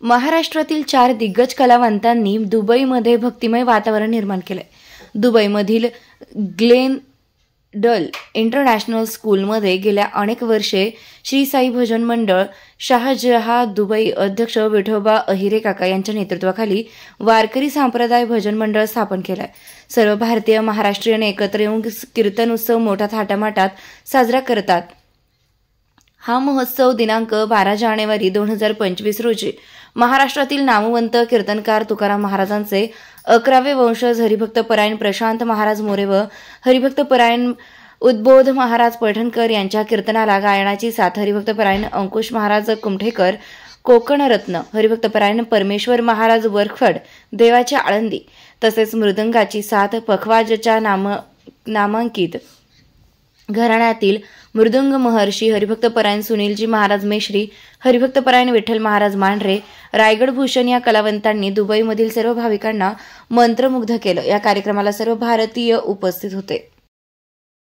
महाराष्ट्रातील 4 दिग्गज कलावंतांनी दुबईमध्ये भक्तिमय वातावरण निर्माण केले। दुबईमधील ग्लेनडल इंटरनॅशनल स्कूलमध्ये गेल्या अनेक वर्षे श्री साई भजन मंडळ शाहजहां दुबई अध्यक्ष विठोबा अहिरे काका यांच्या नेतृत्वाखाली वारकरी संप्रदाय भजन मंडळ स्थापन केले आहे। सर्व भारतीय महाराष्ट्रीयन एकत्र येऊन कीर्तन उत्सव मोठ्या थाटामाटात साजरा करतात। हा महोत्सव दिनांक 12 जानेवारी 2025 रोजी महाराष्ट्रातील नामवंत कीर्तनकार तुकाराम महाराजांचे 11वे वंशज हरिभक्तपरायण प्रशांत महाराज मोरे व हरिभक्तपरायण उद्बोध महाराज पैठणकर यांच्या कीर्तनाला गायनाची साथ हरिभक्तपरायण अंकुश महाराज कुमठेकर कोकणरत्न, हरिभक्तपरायण परमेश्वर महाराज वरखड देवाच्या आळंदी तसेच मृदंगाची साथ पखवाजच्या नामांकित घराण्यातील मृदुंग महर्षी हरिभक्तपरायण सुनीलजी महाराज मेश्री, हरिभक्तपरायण विठ्ठल महाराज मांढरे, रायगड भूषण या कलावंतांनी दुबईमधील सर्व भाविकांना मंत्रमुग्ध केलं। या कार्यक्रमाला सर्व भारतीय उपस्थित होते।